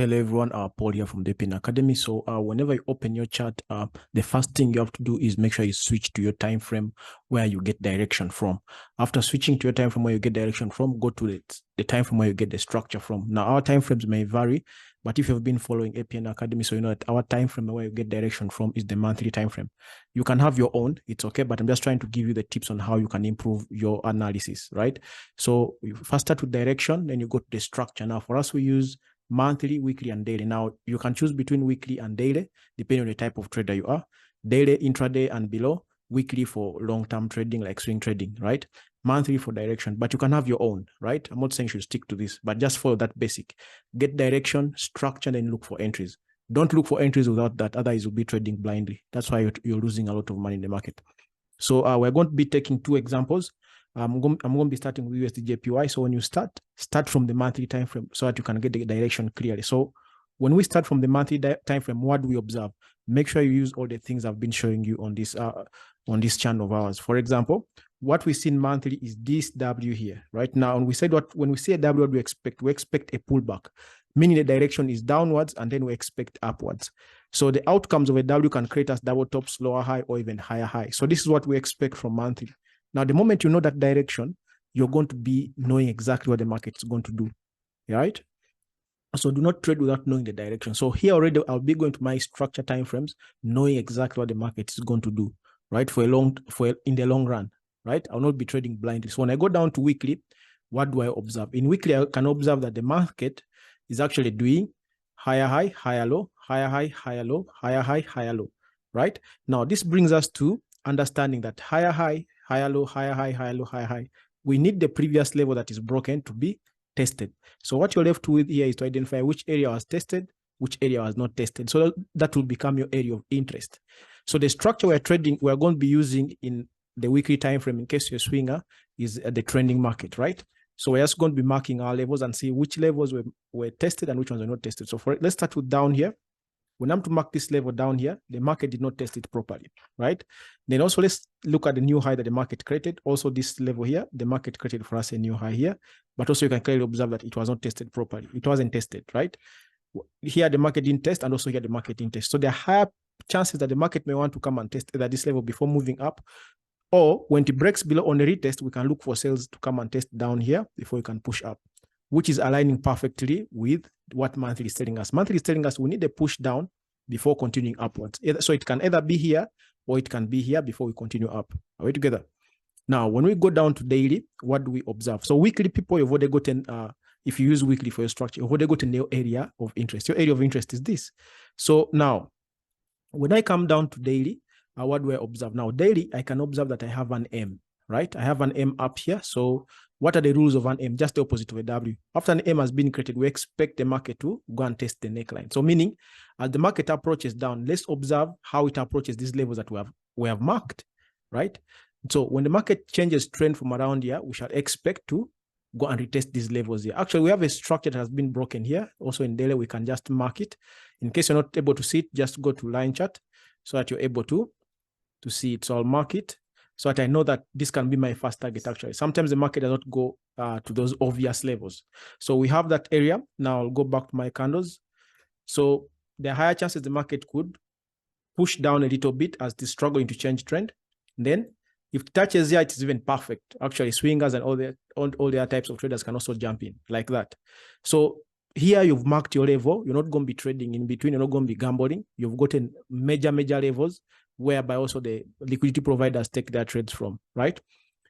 Hello everyone, Paul here from the Pin Academy. So whenever you open your chart, the first thing you have to do is make sure you switch to your time frame where you get direction from. After switching to your time frame where you get direction from, go to the time frame where you get the structure from. Now our time frames may vary, but if you've been following APN Academy, so you know that our time frame where you get direction from is the monthly time frame. You can have your own, it's okay, but I'm just trying to give you the tips on how you can improve your analysis, right? So you first start with direction, then you go to the structure. Now for us, we use monthly, weekly, and daily. Now you can choose between weekly and daily, depending on the type of trader you are. Daily, intraday, and below. Weekly for long-term trading, like swing trading, right? Monthly for direction, but you can have your own, right? I'm not saying you should stick to this, but just follow that basic. Get direction, structure, then look for entries. Don't look for entries without that, otherwise you'll be trading blindly. That's why you're losing a lot of money in the market. So we're going to be taking two examples. I'm going to be starting with USDJPY. So when you start from the monthly time frame so that you can get the direction clearly. So when we start from the monthly time frame, what do we observe? Make sure you use all the things I've been showing you on this channel of ours. For example, what we see in monthly is this W here, right? Now, and we said when we see a W, what do we expect? We expect a pullback, meaning the direction is downwards, and then we expect upwards. So the outcomes of a W can create as double tops, lower high, or even higher high. So this is what we expect from monthly. Now, the moment you know that direction, you're going to be knowing exactly what the market is going to do, right? So do not trade without knowing the direction. So here already, I'll be going to my structure timeframes, knowing exactly what the market is going to do, right? In the long run, right? I'll not be trading blindly. So when I go down to weekly, what do I observe? In weekly, I can observe that the market is actually doing higher high, higher low, higher high, higher low, higher high, higher low, right? Now, this brings us to understanding that higher high, higher low, higher high, higher low, higher high. We need the previous level that is broken to be tested. So what you're left with here is to identify which area was tested, which area was not tested. So that will become your area of interest. So the structure we're going to be using in the weekly time frame, in case you're a swinger, is the trending market, right? So we're just going to be marking our levels and see which levels were tested and which ones were not tested. So let's start with down here. When I'm to mark this level down here, the market did not test it properly, right? Then also let's look at the new high that the market created. Also this level here, the market created for us a new high here, but also you can clearly observe that it was not tested properly. It wasn't tested, right? Here the market didn't test, and also here the market didn't test. So there are higher chances that the market may want to come and test either this level before moving up, or when it breaks below on the retest, we can look for sales to come and test down here before you can push up, which is aligning perfectly with what monthly is telling us. Monthly is telling us we need a push down before continuing upwards. So it can either be here or it can be here before we continue up. Are we together? Now, when we go down to daily, what do we observe? So weekly, people, you've already gotten, if you use weekly for your structure, you've already gotten your area of interest. Your area of interest is this. So now, when I come down to daily, what do I observe? Now, daily, I can observe that I have an M, right? I have an M up here. So what are the rules of an M? Just the opposite of a W. After an M has been created, we expect the market to go and test the neckline. So meaning, as the market approaches down, let's observe how it approaches these levels that we have marked, right? So when the market changes trend from around here, we shall expect to go and retest these levels here. Actually, we have a structure that has been broken here. Also in daily, we can just mark it. In case you're not able to see it, just go to line chart so that you're able to see it. So I'll mark it so that I know that this can be my first target. Actually, sometimes the market does not go to those obvious levels. So we have that area. Now I'll go back to my candles. So there are higher chances the market could push down a little bit as it's struggling to change trend. And then if it touches here, it is even perfect. Actually, swingers and all the other types of traders can also jump in like that. So here you've marked your level. You're not going to be trading in between. You're not going to be gambling. You've gotten major levels whereby also the liquidity providers take their trades from, right?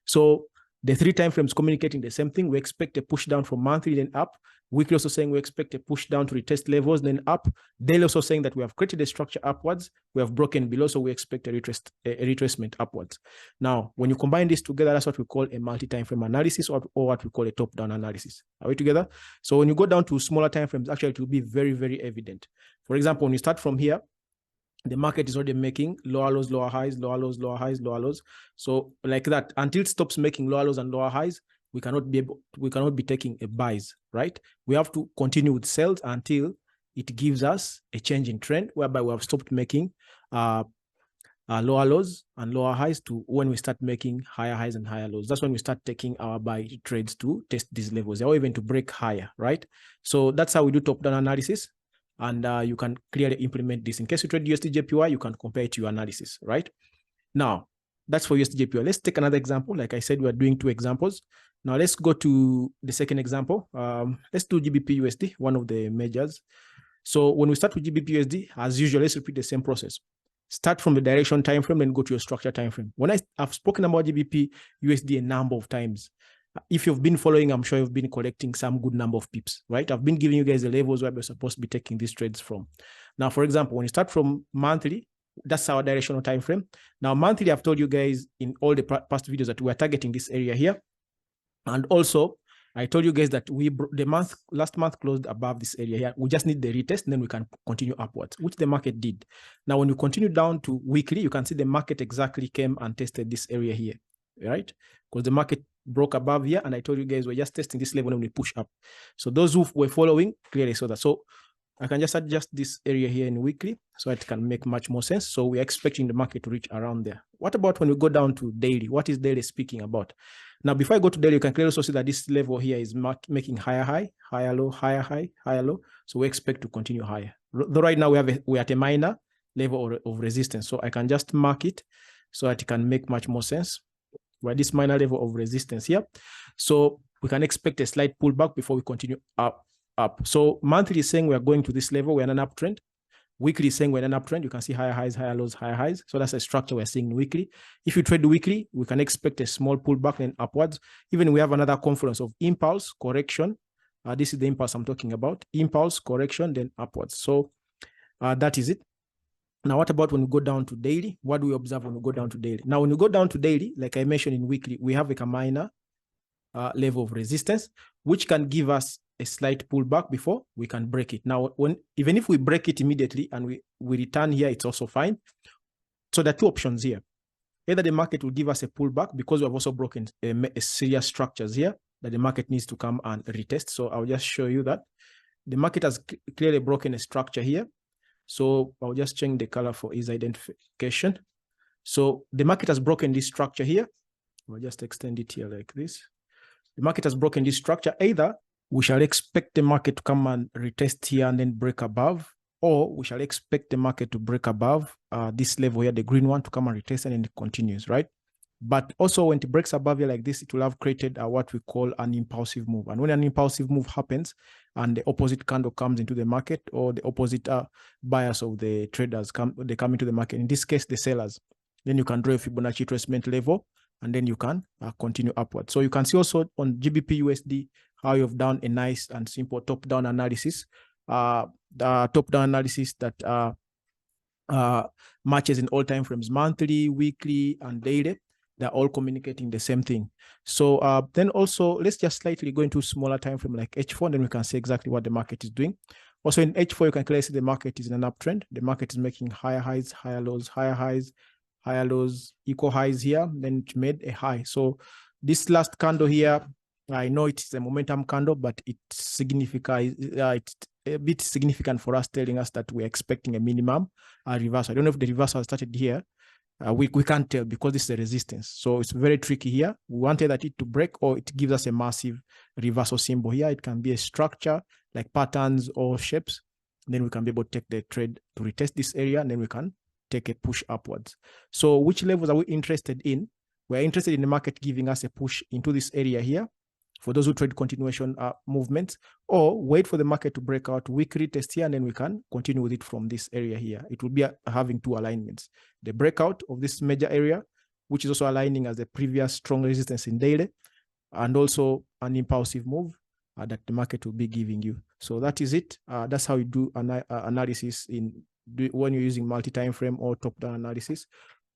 So the three time frames communicating the same thing. We expect a push down from monthly, then up. Weekly also saying we expect a push down to retest levels, then up. Daily also saying that we have created a structure upwards. We have broken below, so we expect a retracement upwards. Now, when you combine this together, that's what we call a multi-time frame analysis, or what we call a top-down analysis. Are we together? So when you go down to smaller time frames, actually it will be very, very evident. For example, when you start from here, the market is already making lower lows, lower highs, lower lows, lower highs, lower lows. So like that, until it stops making lower lows and lower highs, we cannot be taking a buys, right? We have to continue with sales until it gives us a change in trend, whereby we have stopped making lower lows and lower highs to when we start making higher highs and higher lows. That's when we start taking our buy trades to test these levels or even to break higher, right? So that's how we do top-down analysis. and you can clearly implement this. In case you trade USDJPY, you can compare it to your analysis, right? Now, that's for USDJPY. Let's take another example. Like I said, we're doing 2 examples. Now let's go to the second example. Let's do GBPUSD, one of the majors. So when we start with GBPUSD, as usual, let's repeat the same process. Start from the direction time frame, then go to your structure time frame. When I've spoken about GBPUSD a number of times. If you've been following, I'm sure you've been collecting some good number of pips, right? I've been giving you guys the levels where we're supposed to be taking these trades from. Now, for example, when you start from monthly, that's our directional time frame. Now, monthly, I've told you guys in all the past videos that we're targeting this area here. And also, I told you guys that last month closed above this area here. We just need the retest, and then we can continue upwards, which the market did. Now, when you continue down to weekly, you can see the market exactly came and tested this area here, right? Because the market broke above here, and I told you guys we're just testing this level when we push up. So those who were following clearly saw that. So I can just adjust this area here in weekly so it can make much more sense. So we're expecting the market to reach around there. What about when we go down to daily? What is daily speaking about? Now, before I go to daily, you can clearly also see that this level here is making higher high, higher low, higher high, higher low. So we expect to continue higher. Though right now we're at a minor level of resistance. So I can just mark it so that it can make much more sense. We're at this minor level of resistance here. So we can expect a slight pullback before we continue up. So monthly is saying we're going to this level, we're in an uptrend. Weekly is saying we're in an uptrend. You can see higher highs, higher lows, higher highs. So that's a structure we're seeing weekly. If you trade weekly, we can expect a small pullback and upwards. Even we have another confluence of impulse, correction. This is the impulse I'm talking about. Impulse, correction, then upwards. So that is it. Now, what about when we go down to daily? What do we observe when we go down to daily? Now, when we go down to daily, like I mentioned in weekly, we have like a minor level of resistance, which can give us a slight pullback before we can break it. Now, even if we break it immediately and we return here, it's also fine. So there are 2 options here. Either the market will give us a pullback because we have also broken a serious structures here that the market needs to come and retest. So I'll just show you that. The market has clearly broken a structure here. So I'll just change the color for ease identification. So the market has broken this structure here. I'll just extend it here like this. The market has broken this structure. Either we shall expect the market to come and retest here and then break above, or we shall expect the market to break above this level here, the green one, to come and retest, and then it continues, right? But also when it breaks above here like this, it will have created what we call an impulsive move. And when an impulsive move happens and the opposite candle comes into the market, or the opposite bias of the traders come into the market, in this case, the sellers, then you can draw a Fibonacci retracement level, and then you can continue upward. So you can see also on GBPUSD how you've done a nice and simple top-down analysis. The top-down analysis that matches in all time frames, monthly, weekly, and daily. They're all communicating the same thing. So then also, let's just slightly go into smaller time frame like H4, and then we can see exactly what the market is doing. Also in H4, you can clearly see the market is in an uptrend. The market is making higher highs, higher lows, higher highs, higher lows, equal highs here, then it made a high. So this last candle here, I know it's a momentum candle, but it's significant. It's a bit significant for us, telling us that we're expecting a minimum reversal. I don't know if the reversal has started here. We can't tell because this is a resistance. So it's very tricky here. We want either it to break or it gives us a massive reversal symbol here. It can be a structure like patterns or shapes. Then we can be able to take the trade to retest this area, and then we can take a push upwards. So which levels are we interested in? We're interested in the market giving us a push into this area here for those who trade continuation movements, or wait for the market to break out weekly test here, and then we can continue with it from this area here. It will be having 2 alignments. The breakout of this major area, which is also aligning as the previous strong resistance in daily, and also an impulsive move that the market will be giving you. So that is it. That's how you do analysis when you're using multi-time frame or top-down analysis.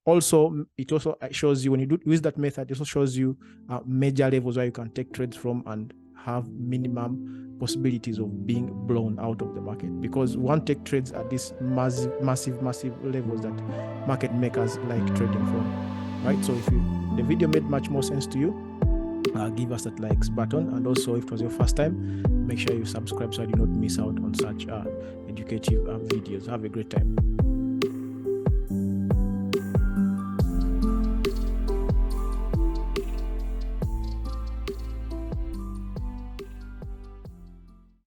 Also, it also shows you, when you use that method, it also shows you major levels where you can take trades from and have minimum possibilities of being blown out of the market, because one take trades at these massive levels that market makers like trading from, right? So if the video made much more sense to you, give us that likes button, and also if it was your first time, make sure you subscribe so you do not miss out on such educative videos. Have a great time.